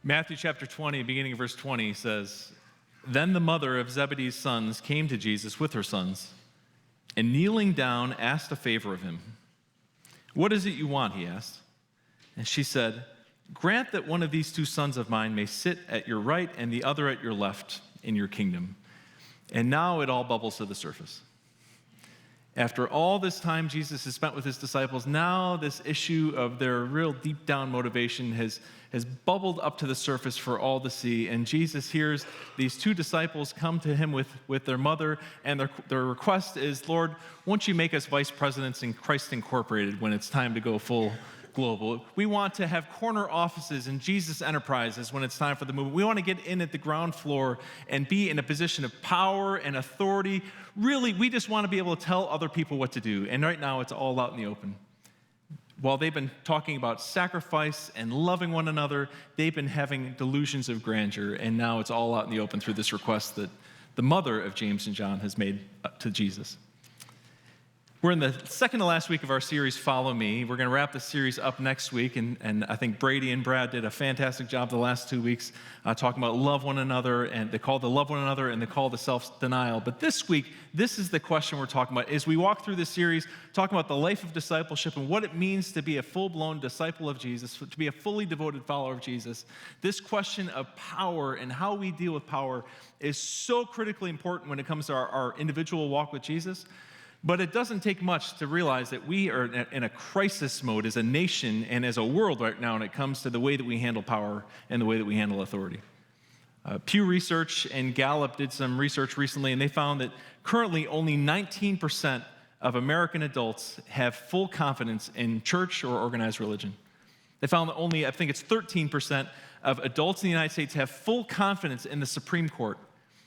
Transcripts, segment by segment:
Matthew chapter 20, beginning of verse 20 says, "Then the mother of Zebedee's sons came to Jesus with her sons, and kneeling down asked a favor of him. 'What is it you want?' he asked. And she said, 'Grant that one of these two sons of mine may sit at your right and the other at your left in your kingdom.' And now it all bubbles to the surface. After all this time Jesus has spent with his disciples, now this issue of their real deep down motivation has bubbled up to the surface for all to see. And Jesus hears these two disciples come to him with their mother, and their request is, 'Lord, won't you make us vice presidents in Christ Incorporated when it's time to go full global? We want to have corner offices in Jesus Enterprises when it's time for the movement. We want to get in at the ground floor and be in a position of power and authority. Really, we just want to be able to tell other people what to do. And right now, it's all out in the open.' While they've been talking about sacrifice and loving one another, they've been having delusions of grandeur, and now it's all out in the open through this request that the mother of James and John has made to Jesus. We're in the second to last week of our series, Follow Me. We're going to wrap the series up next week, and I think Brady and Brad did a fantastic job the last 2 weeks talking about love one another, and the call to love one another and the call to self-denial. But this week, this is the question we're talking about. As we walk through this series, talking about the life of discipleship and what it means to be a full-blown disciple of Jesus, to be a fully devoted follower of Jesus, this question of power and how we deal with power is so critically important when it comes to our individual walk with Jesus. But it doesn't take much to realize that we are in a crisis mode as a nation and as a world right now when it comes to the way that we handle power and the way that we handle authority. Pew Research and Gallup did some research recently, and they found that currently only 19% of American adults have full confidence in church or organized religion. They found that only, I think it's 13% of adults in the United States have full confidence in the Supreme Court.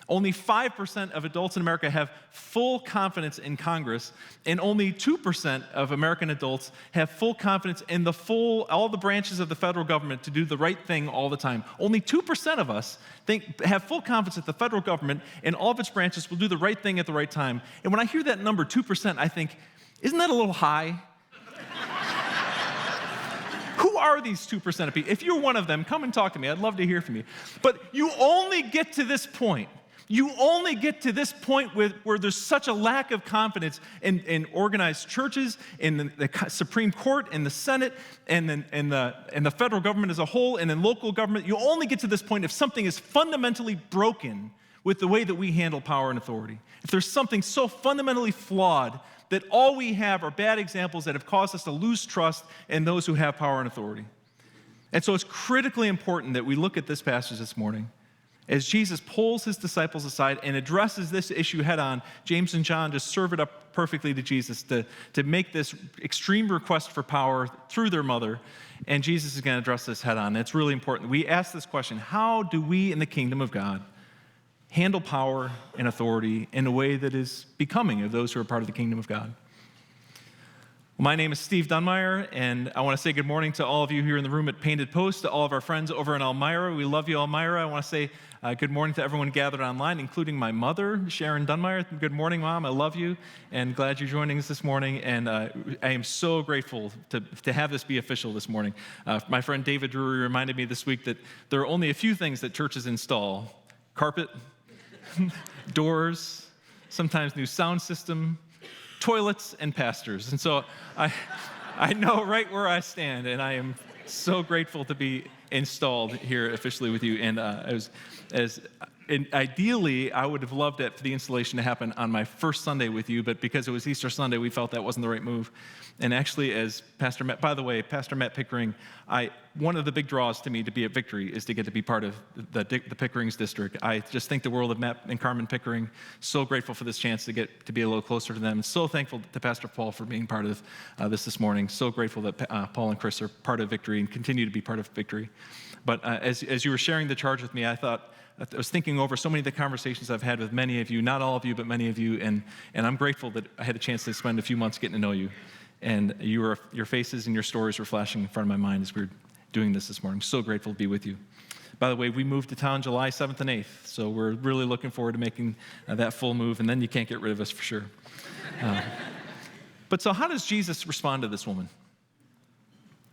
Only 5% of adults in America have full confidence in Congress, and only 2% of American adults have full confidence in all the branches of the federal government to do the right thing all the time. Only 2% of us have full confidence that the federal government and all of its branches will do the right thing at the right time. And when I hear that number, 2%, I think, isn't that a little high? Who are these 2% of people? If you're one of them, come and talk to me. I'd love to hear from you. But you only get to this point. You only get to this point where there's such a lack of confidence in organized churches, in the Supreme Court, in the Senate, and in the federal government as a whole, and in local government. You only get to this point if something is fundamentally broken with the way that we handle power and authority. If there's something so fundamentally flawed that all we have are bad examples that have caused us to lose trust in those who have power and authority. And so it's critically important that we look at this passage this morning. As Jesus pulls his disciples aside and addresses this issue head on, James and John just serve it up perfectly to Jesus to make this extreme request for power through their mother, and Jesus is going to address this head on. It's really important. We ask this question: how do we in the kingdom of God handle power and authority in a way that is becoming of those who are part of the kingdom of God? My name is Steve Dunmire, and I want to say good morning to all of you here in the room at Painted Post, to all of our friends over in Elmira. We love you, Elmira. I want to say good morning to everyone gathered online, including my mother, Sharon Dunmire. Good morning, Mom. I love you, and glad you're joining us this morning. And I am so grateful to have this be official this morning. My friend David Drury reminded me this week that there are only a few things that churches install: carpet, doors, sometimes new sound system, toilets, and pastors. And so I know right where I stand, and I am so grateful to be installed here officially with you. And ideally, I would have loved it for the installation to happen on my first Sunday with you, but because it was Easter Sunday, we felt that wasn't the right move. And actually, as Pastor Matt, by the way, Pastor Matt Pickering, one of the big draws to me to be at Victory is to get to be part of the Pickering's district. I just think the world of Matt and Carmen Pickering. So grateful for this chance to get to be a little closer to them. And so thankful to Pastor Paul for being part of this morning. So grateful that Paul and Chris are part of Victory and continue to be part of Victory. But as you were sharing the charge with me, I was thinking over so many of the conversations I've had with many of you, not all of you, but many of you, and I'm grateful that I had a chance to spend a few months getting to know you. And your faces and your stories were flashing in front of my mind as we were doing this morning. So grateful to be with you. By the way, we moved to town July 7th and 8th, so we're really looking forward to making that full move, and then you can't get rid of us for sure. But so how does Jesus respond to this woman?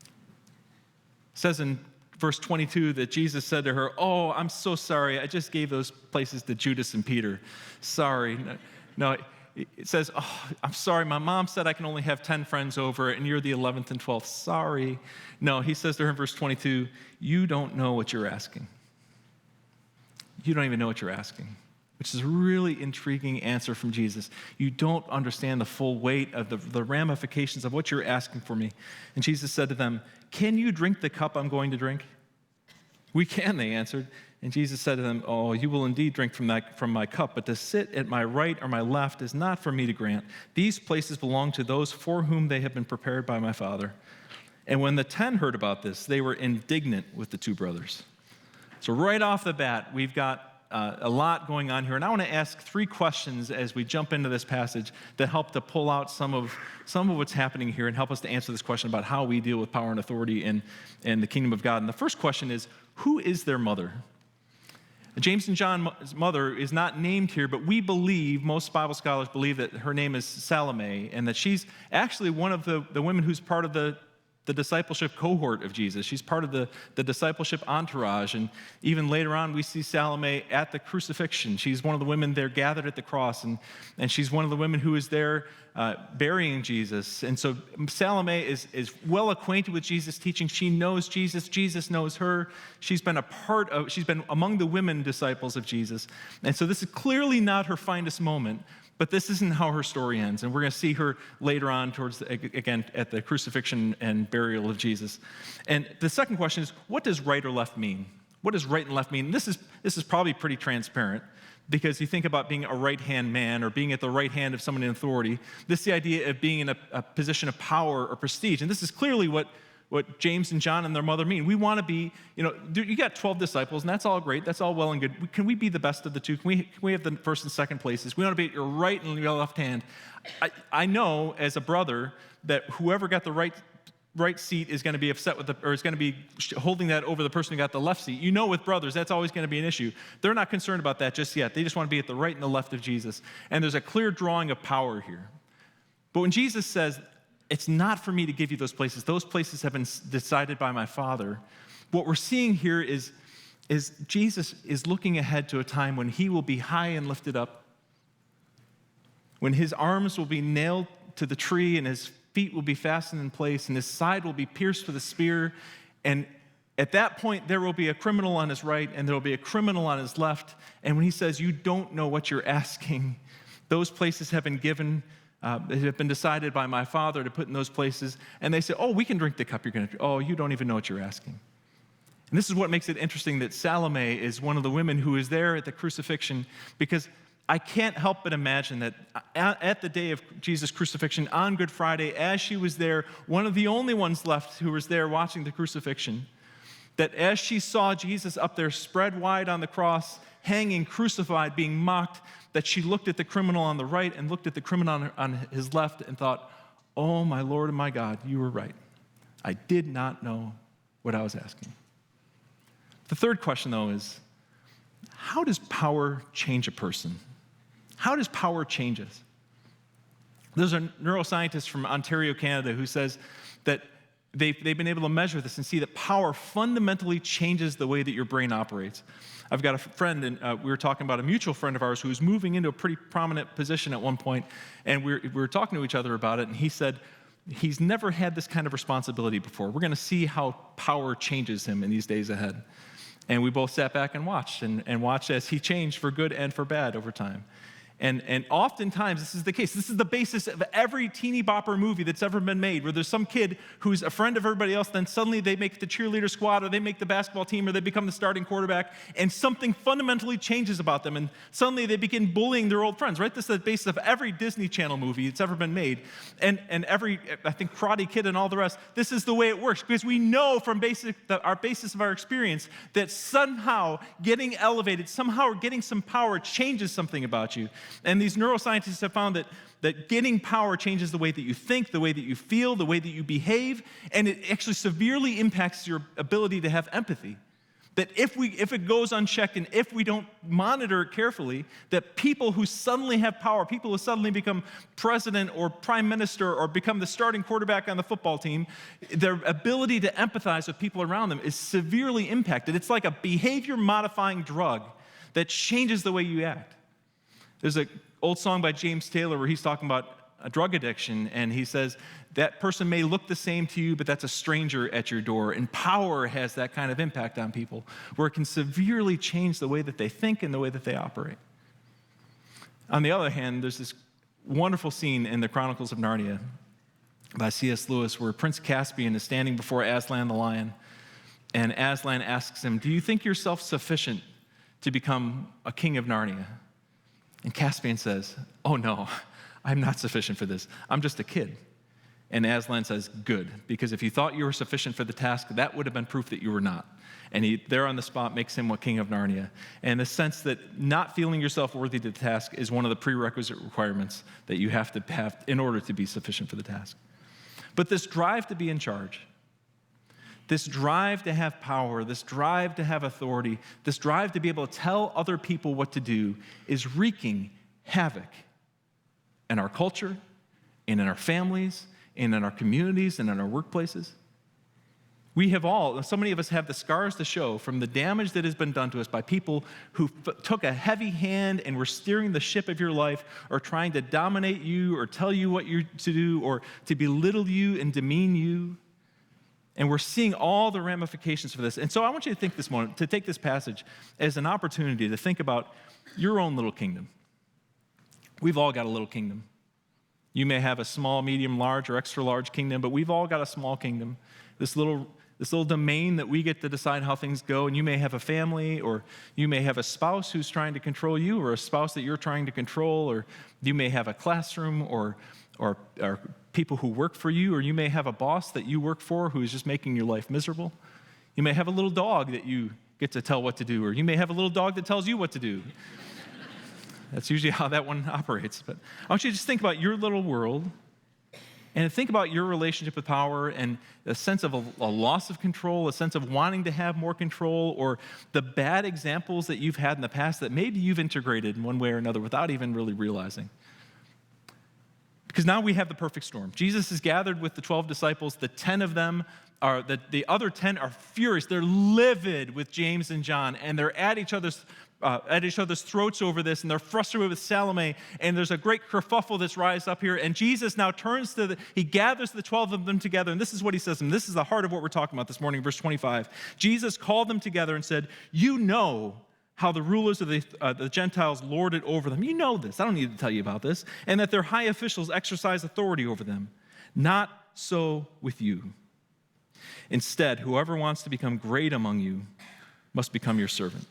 It says in verse 22 that Jesus said to her, "Oh, I'm so sorry. I just gave those places to Judas and Peter. Sorry." No, it says, "Oh, I'm sorry. My mom said I can only have 10 friends over, and you're the 11th and 12th. Sorry." No, he says to her in verse 22, "You don't know what you're asking. You don't even know what you're asking," which is a really intriguing answer from Jesus. You don't understand the full weight of the ramifications of what you're asking for me. And Jesus said to them, "Can you drink the cup I'm going to drink?" "We can," they answered. And Jesus said to them, "Oh, you will indeed drink from my cup, but to sit at my right or my left is not for me to grant. These places belong to those for whom they have been prepared by my Father." And when the 10 heard about this, they were indignant with the two brothers. So right off the bat, we've got a lot going on here. And I want to ask 3 questions as we jump into this passage that help to pull out some of what's happening here and help us to answer this question about how we deal with power and authority in the kingdom of God. And the first question is, who is their mother? James and John's mother is not named here, but we believe, most Bible scholars believe, that her name is Salome, and that she's actually one of the women who's part of the discipleship cohort of Jesus. She's part of the discipleship entourage. And even later on, we see Salome at the crucifixion. She's one of the women there gathered at the cross, and she's one of the women who is there burying Jesus. And so Salome is well acquainted with Jesus' teaching. She knows Jesus. Jesus knows her. She's been among the women disciples of Jesus. And so this is clearly not her finest moment. But this isn't how her story ends, and we're going to see her later on again at the crucifixion and burial of Jesus. And the second question is, what does right or left mean? What does right and left mean? This is probably pretty transparent, because you think about being a right-hand man or being at the right hand of someone in authority. This is the idea of being in a position of power or prestige, and this is clearly what James and John and their mother mean. We want to be, you got 12 disciples, and that's all great. That's all well and good. Can we be the best of the two? Can we have the first and second places? We want to be at your right and your left hand. I know as a brother that whoever got the right seat is going to be upset or is going to be holding that over the person who got the left seat. With brothers, that's always going to be an issue. They're not concerned about that just yet. They just want to be at the right and the left of Jesus. And there's a clear drawing of power here. But when Jesus says, "It's not for me to give you those places have been decided by my Father," what we're seeing here is Jesus is looking ahead to a time when he will be high and lifted up, when his arms will be nailed to the tree and his feet will be fastened in place and his side will be pierced with a spear. And at that point, there will be a criminal on his right and there will be a criminal on his left. And when he says, "You don't know what you're asking," those places have been given. They have been decided by my Father to put in those places. And they say, "Oh, we can drink the cup you're going to drink." Oh, you don't even know what you're asking. And this is what makes it interesting that Salome is one of the women who is there at the crucifixion, because I can't help but imagine that at the day of Jesus' crucifixion on Good Friday, as she was there, one of the only ones left who was there watching the crucifixion, that as she saw Jesus up there spread wide on the cross, hanging, crucified, being mocked, that she looked at the criminal on the right and looked at the criminal on his left and thought, "Oh, my Lord and my God, you were right. I did not know what I was asking." The third question, though, is, how does power change a person? How does power change us? There's a neuroscientist from Ontario, Canada, who says that they've been able to measure this and see that power fundamentally changes the way that your brain operates. I've got a friend, and we were talking about a mutual friend of ours who was moving into a pretty prominent position at one point, and we were talking to each other about it, and he said he's never had this kind of responsibility before. We're going to see how power changes him in these days ahead. And we both sat back and watched as he changed for good and for bad over time. And oftentimes, this is the case. This is the basis of every teeny bopper movie that's ever been made, where there's some kid who's a friend of everybody else, then suddenly they make the cheerleader squad, or they make the basketball team, or they become the starting quarterback, and something fundamentally changes about them, and suddenly they begin bullying their old friends, right? This is the basis of every Disney Channel movie that's ever been made, and every, I think, Karate Kid and all the rest. This is the way it works, because we know from our basis of our experience that somehow getting elevated, somehow getting some power changes something about you. And these neuroscientists have found that getting power changes the way that you think, the way that you feel, the way that you behave, and it actually severely impacts your ability to have empathy. That if it goes unchecked and if we don't monitor it carefully, that people who suddenly have power, people who suddenly become president or prime minister or become the starting quarterback on the football team, their ability to empathize with people around them is severely impacted. It's like a behavior-modifying drug that changes the way you act. There's an old song by James Taylor where he's talking about a drug addiction, and he says, that person may look the same to you, but that's a stranger at your door. And power has that kind of impact on people, where it can severely change the way that they think and the way that they operate. On the other hand, there's this wonderful scene in the Chronicles of Narnia by C.S. Lewis where Prince Caspian is standing before Aslan the lion, and Aslan asks him, do you think you're self-sufficient to become a king of Narnia? And Caspian says, oh no, I'm not sufficient for this. I'm just a kid. And Aslan says, good, because if you thought you were sufficient for the task, that would have been proof that you were not. And he, there on the spot, makes him a king of Narnia. And the sense that not feeling yourself worthy to the task is one of the prerequisite requirements that you have to have in order to be sufficient for the task. But this drive to be in charge, this drive to have power, this drive to have authority, this drive to be able to tell other people what to do is wreaking havoc in our culture, and in our families, and in our communities, and in our workplaces. We have all, so many of us have the scars to show from the damage that has been done to us by people who took a heavy hand and were steering the ship of your life, or trying to dominate you, or tell you what you're to do, or to belittle you and demean you. And we're seeing all the ramifications for this. And so I want you to think this moment, to take this passage as an opportunity to think about your own little kingdom. We've all got a little kingdom. You may have a small, medium, large, or extra large kingdom, but we've all got a small kingdom. This little domain that we get to decide how things go. And you may have a family, or you may have a spouse who's trying to control you, or a spouse that you're trying to control, or you may have a classroom, or people who work for you, or you may have a boss that you work for who is just making your life miserable. You may have a little dog that you get to tell what to do, or you may have a little dog that tells you what to do. That's usually how that one operates. But I want you to just think about your little world and think about your relationship with power and a sense of a loss of control, a sense of wanting to have more control, or the bad examples that you've had in the past that maybe you've integrated in one way or another without even really realizing. Because now we have the perfect storm. Jesus is gathered with the 12 disciples. The 10 of them are, the other 10 are furious. They're livid with James and John, and they're at each other's throats over this, and they're frustrated with Salome, and there's a great kerfuffle that's rise up here, and Jesus now turns he gathers the 12 of them together, and this is what he says to them. This is the heart of what we're talking about this morning, verse 25. Jesus called them together and said, you know how the rulers of the Gentiles lord it over them. You know this. I don't need to tell you about this. And that their high officials exercise authority over them. Not so with you. Instead, whoever wants to become great among you must become your servant.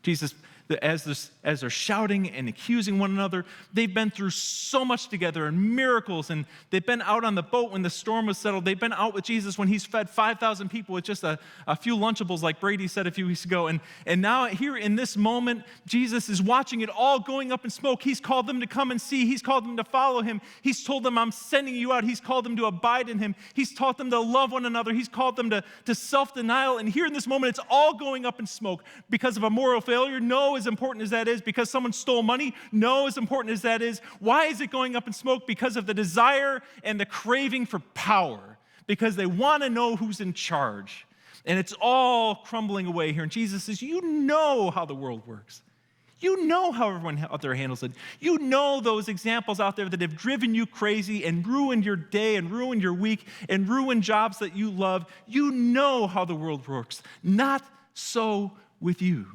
Jesus, as they're shouting and accusing one another, they've been through so much together and miracles, and they've been out on the boat when the storm was settled. They've been out with Jesus when he's fed 5,000 people with just a few Lunchables, like Brady said a few weeks ago. And now here in this moment, Jesus is watching it all going up in smoke. He's called them to come and see. He's called them to follow him. He's told them, I'm sending you out. He's called them to abide in him. He's taught them to love one another. He's called them to self-denial. And here in this moment, it's all going up in smoke because of a moral failure. No, as important as that is, because someone stole money. No, as important as that is. Why is it going up in smoke? Because of the desire and the craving for power, because they want to know who's in charge. And it's all crumbling away here. And Jesus says, you know how the world works. You know how everyone out there handles it. You know those examples out there that have driven you crazy and ruined your day and ruined your week and ruined jobs that you love. You know how the world works. Not so with you.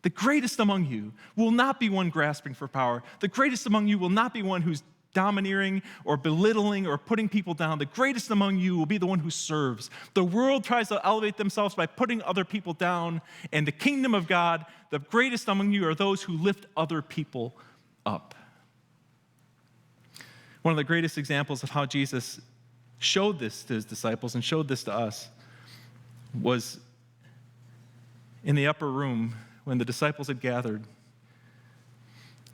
The greatest among you will not be one grasping for power. The greatest among you will not be one who's domineering or belittling or putting people down. The greatest among you will be the one who serves. The world tries to elevate themselves by putting other people down, and the kingdom of God, the greatest among you are those who lift other people up. One of the greatest examples of how Jesus showed this to his disciples and showed this to us was in the upper room when the disciples had gathered.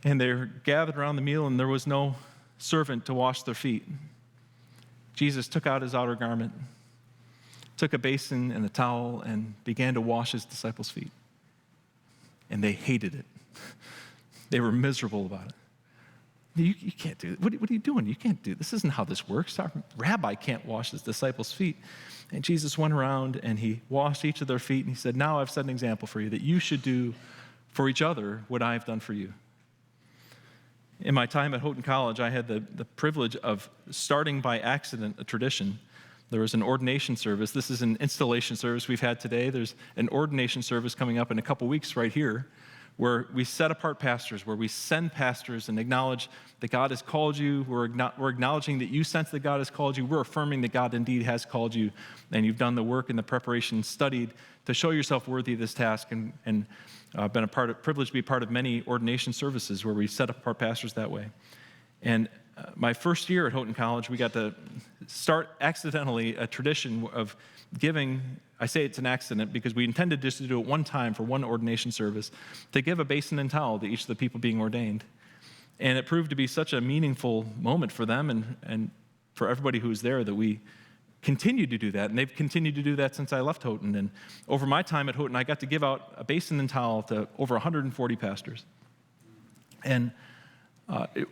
And they were gathered around the meal, and there was no servant to wash their feet. Jesus took out his outer garment, took a basin and a towel and began to wash his disciples' feet. And they hated it. They were miserable about it. You can't do it. What are you doing? You can't do it. This isn't how this works. Our rabbi can't wash his disciples' feet. And Jesus went around and he washed each of their feet and he said, now I've set an example for you that you should do for each other what I've done for you. In my time at Houghton College, I had the privilege of starting by accident a tradition. There was an ordination service. This is an installation service we've had today. There's an ordination service coming up in a couple weeks right here where we set apart pastors, where we send pastors and acknowledge that God has called you. We're acknowledging that you sense that God has called you. We're affirming that God indeed has called you, and you've done the work and the preparation, studied to show yourself worthy of this task, and been privileged to be part of many ordination services where we set apart pastors that way. And my first year at Houghton College, we got to start accidentally a tradition of giving. I say it's an accident because we intended just to do it one time for one ordination service, to give a basin and towel to each of the people being ordained. And it proved to be such a meaningful moment for them and for everybody who was there that we continued to do that. And they've continued to do that since I left Houghton. And over my time at Houghton, I got to give out a basin and towel to over 140 pastors. And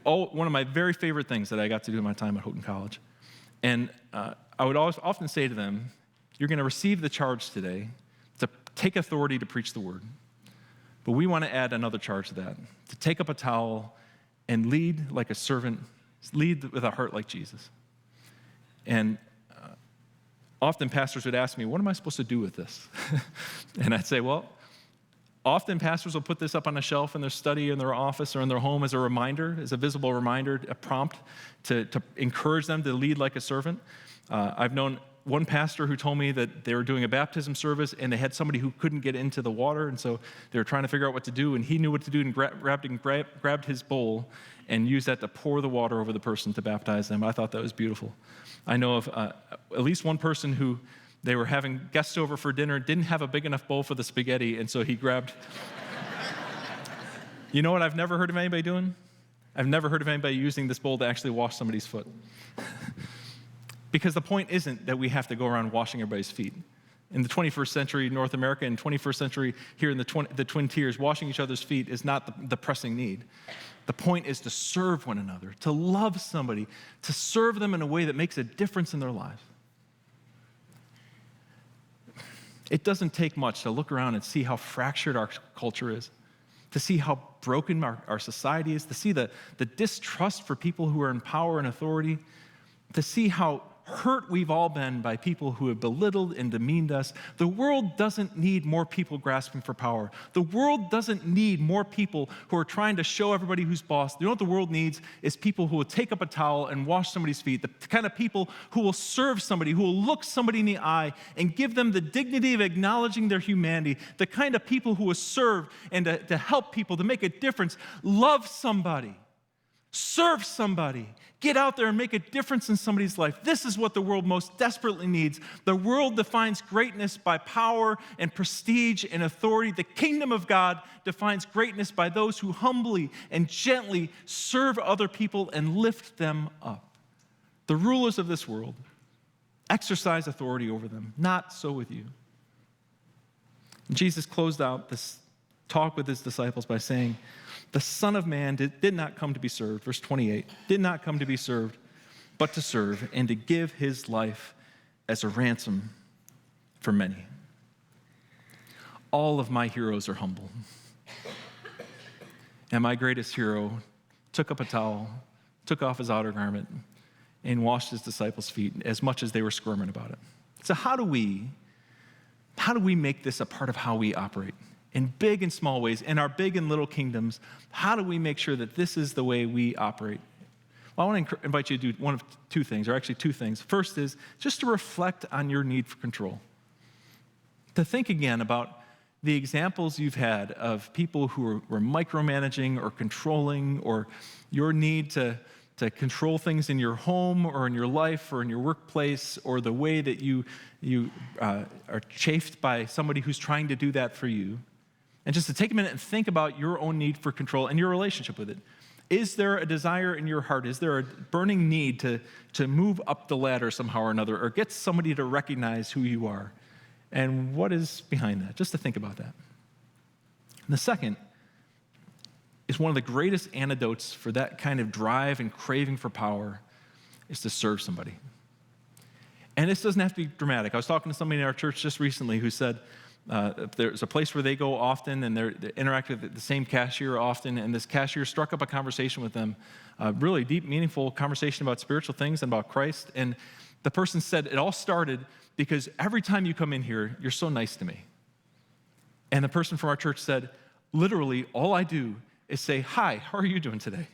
one of my very favorite things that I got to do in my time at Houghton College. And I would often say to them, you're going to receive the charge today to take authority to preach the word. But we want to add another charge to that, to take up a towel and lead like a servant, lead with a heart like Jesus. And often pastors would ask me, what am I supposed to do with this? And I'd say, well, often pastors will put this up on a shelf in their study, in their office, or in their home as a reminder, as a visible reminder, a prompt to encourage them to lead like a servant. I've known one pastor who told me that they were doing a baptism service and they had somebody who couldn't get into the water, and so they were trying to figure out what to do, and he knew what to do and grabbed his bowl and used that to pour the water over the person to baptize them. I thought that was beautiful. I know of at least one person who they were having guests over for dinner, didn't have a big enough bowl for the spaghetti, and so he grabbed... You know what I've never heard of anybody doing? I've never heard of anybody using this bowl to actually wash somebody's foot. Because the point isn't that we have to go around washing everybody's feet. In the 21st century North America and 21st century here in the Twin Tiers, washing each other's feet is not the pressing need. The point is to serve one another, to love somebody, to serve them in a way that makes a difference in their lives. It doesn't take much to look around and see how fractured our culture is, to see how broken our society is, to see the distrust for people who are in power and authority, to see how hurt we've all been by people who have belittled and demeaned us. The world doesn't need more people grasping for power. The world doesn't need more people who are trying to show everybody who's boss. You know what the world needs is people who will take up a towel and wash somebody's feet, the kind of people who will serve somebody, who will look somebody in the eye and give them the dignity of acknowledging their humanity, the kind of people who will serve and to help people, to make a difference, love somebody, serve somebody, get out there and make a difference in somebody's life. This is what the world most desperately needs. The world defines greatness by power and prestige and authority. The kingdom of God defines greatness by those who humbly and gently serve other people and lift them up. The rulers of this world exercise authority over them. Not so with you. And Jesus closed out this talk with his disciples by saying, the Son of Man did not come to be served, verse 28, did not come to be served, but to serve and to give his life as a ransom for many. All of my heroes are humble. And my greatest hero took up a towel, took off his outer garment, and washed his disciples' feet as much as they were squirming about it. So how do we make this a part of how we operate? In big and small ways, in our big and little kingdoms, how do we make sure that this is the way we operate? Well, I want to invite you to do one of two things, or actually two things. First is just to reflect on your need for control. To think again about the examples you've had of people who were micromanaging or controlling, or your need to control things in your home or in your life or in your workplace, or the way that you are chafed by somebody who's trying to do that for you. And just to take a minute and think about your own need for control and your relationship with it. Is there a desire in your heart? Is there a burning need to move up the ladder somehow or another, or get somebody to recognize who you are? And what is behind that? Just to think about that. And the second is one of the greatest antidotes for that kind of drive and craving for power is to serve somebody. And this doesn't have to be dramatic. I was talking to somebody in our church just recently who said there's a place where they go often and they interact with the same cashier often, and this cashier struck up a conversation with them, a really deep, meaningful conversation about spiritual things and about Christ. And the person said, it all started because every time you come in here, you're so nice to me. And the person from our church said, literally, all I do is say, hi, how are you doing today?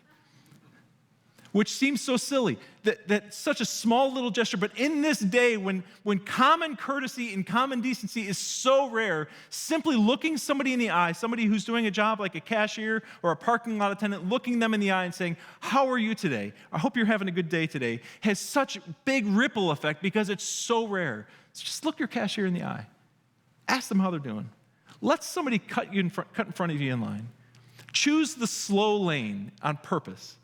Which seems so silly, that such a small little gesture, but in this day when common courtesy and common decency is so rare, simply looking somebody in the eye, somebody who's doing a job like a cashier or a parking lot attendant, looking them in the eye and saying, how are you today? I hope you're having a good day today, has such big ripple effect because it's so rare. So just look your cashier in the eye. Ask them how they're doing. Let somebody cut in front of you in line. Choose the slow lane on purpose.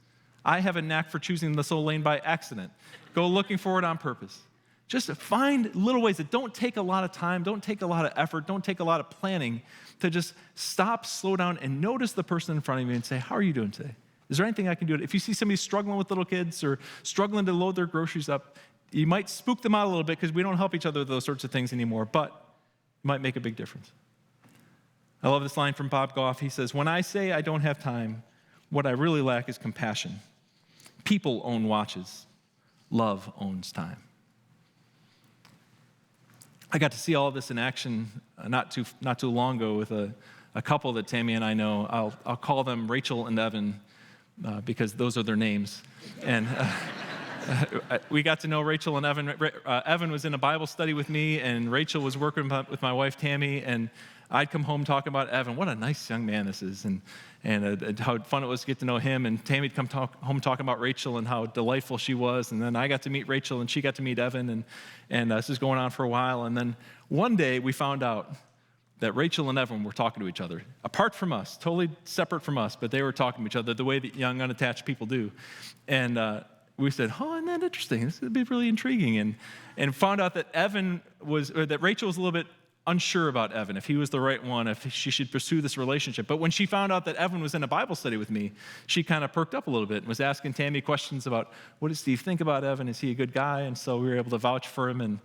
I have a knack for choosing the slow lane by accident. Go looking for it on purpose. Just find little ways that don't take a lot of time, don't take a lot of effort, don't take a lot of planning to just stop, slow down, and notice the person in front of you and say, how are you doing today? Is there anything I can do? If you see somebody struggling with little kids or struggling to load their groceries up, you might spook them out a little bit because we don't help each other with those sorts of things anymore, but it might make a big difference. I love this line from Bob Goff. He says, when I say I don't have time, what I really lack is compassion. People own watches. Love owns time. I got to see all of this in action not too long ago with a couple that Tammy and I know. I'll call them Rachel and Evan because those are their names. And we got to know Rachel and Evan. Evan was in a Bible study with me, and Rachel was working with my wife Tammy, and I'd come home talking about Evan. What a nice young man this is, and how fun it was to get to know him. And Tammy'd come home talking about Rachel and how delightful she was. And then I got to meet Rachel, and she got to meet Evan. And this is going on for a while. And then one day we found out that Rachel and Evan were talking to each other, apart from us, totally separate from us, but they were talking to each other the way that young, unattached people do. And we said, oh, isn't that interesting? This would be really intriguing. And found out that that Rachel was a little bit unsure about Evan, if he was the right one, if she should pursue this relationship. But when she found out that Evan was in a Bible study with me, she kind of perked up a little bit and was asking Tammy questions about, what does Steve think about Evan? Is he a good guy? And so we were able to vouch for him.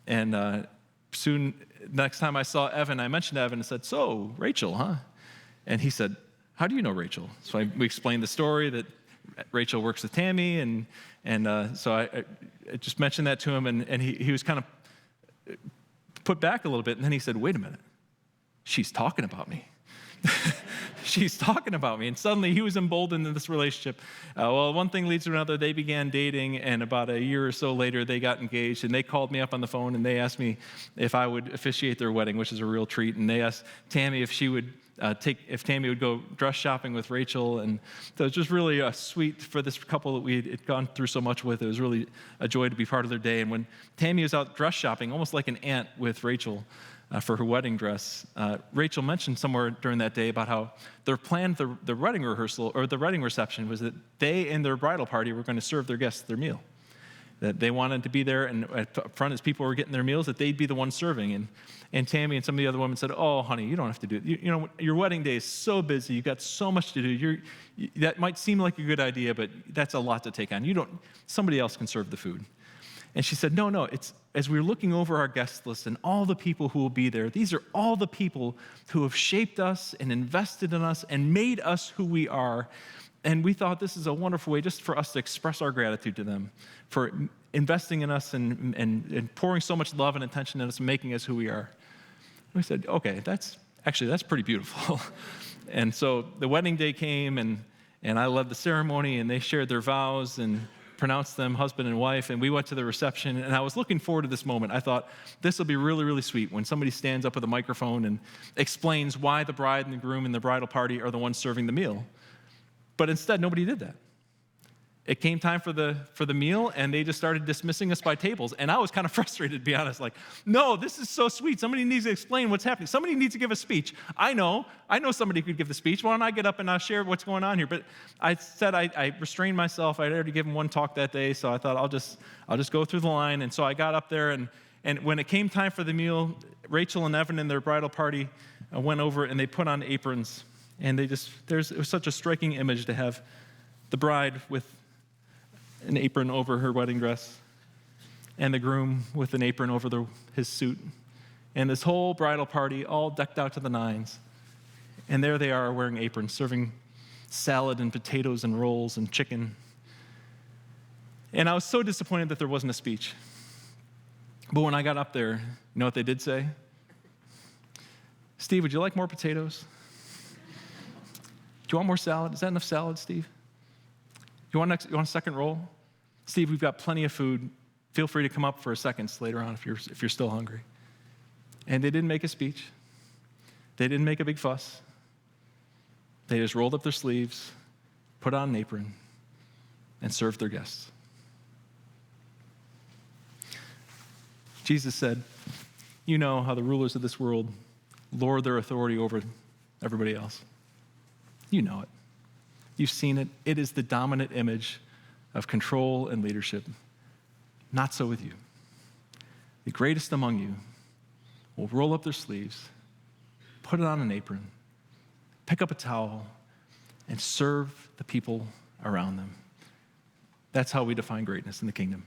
And soon, next time I saw Evan, I mentioned Evan and said, so, Rachel, huh? And he said, how do you know Rachel? So we explained the story that Rachel works with Tammy, and so I just mentioned that to him, and he was kind of put back a little bit, and then he said, wait a minute, she's talking about me. She's talking about me. And suddenly he was emboldened in this relationship. Well, one thing leads to another. They began dating, and about a year or so later, they got engaged, and they called me up on the phone, and they asked me if I would officiate their wedding, which is a real treat, and they asked Tammy if she would if Tammy would go dress shopping with Rachel. And so it was just really sweet for this couple that we had gone through so much with. It was really a joy to be part of their day. And when Tammy was out dress shopping, almost like an aunt with Rachel for her wedding dress, Rachel mentioned somewhere during that day about how their plan, the wedding rehearsal or the wedding reception, was that they and their bridal party were going to serve their guests their meal. That they wanted to be there, and up front as people were getting their meals, that they'd be the ones serving. And Tammy and some of the other women said, oh, honey, you don't have to do it. You know, your wedding day is so busy. You've got so much to do. That might seem like a good idea, but that's a lot to take on. Somebody else can serve the food. And she said, no, it's as we're looking over our guest list and all the people who will be there, these are all the people who have shaped us and invested in us and made us who we are. And we thought this is a wonderful way just for us to express our gratitude to them for investing in us and pouring so much love and attention in us and making us who we are. And we said, okay, that's pretty beautiful. And so the wedding day came, and I led the ceremony, and they shared their vows and pronounced them husband and wife, and we went to the reception, and I was looking forward to this moment. I thought, this will be really, really sweet when somebody stands up with a microphone and explains why the bride and the groom and the bridal party are the ones serving the meal. But instead, nobody did that. it came time for the meal, and they just started dismissing us by tables. And I was kind of frustrated, to be honest. Like, no, this is so sweet. Somebody needs to explain what's happening. Somebody needs to give a speech. I know somebody could give the speech. Why don't I get up and I'll share what's going on here? But I said I restrained myself. I'd already given one talk that day, so I thought I'll just go through the line. And so I got up there, and when it came time for the meal, Rachel and Evan and their bridal party went over and they put on aprons. And it was such a striking image to have the bride with an apron over her wedding dress, and the groom with an apron over his suit, and this whole bridal party all decked out to the nines. And there they are wearing aprons, serving salad and potatoes and rolls and chicken. And I was so disappointed that there wasn't a speech. But when I got up there, you know what they did say? Steve, would you like more potatoes? Do you want more salad? Is that enough salad, Steve? You want a second roll? Steve, we've got plenty of food. Feel free to come up for a second later on if you're still hungry. And they didn't make a speech. They didn't make a big fuss. They just rolled up their sleeves, put on an apron, and served their guests. Jesus said, you know how the rulers of this world lord their authority over everybody else. You know it. You've seen it. It is the dominant image of control and leadership. Not so with you. The greatest among you will roll up their sleeves, put it on an apron, pick up a towel, and serve the people around them. That's how we define greatness in the kingdom.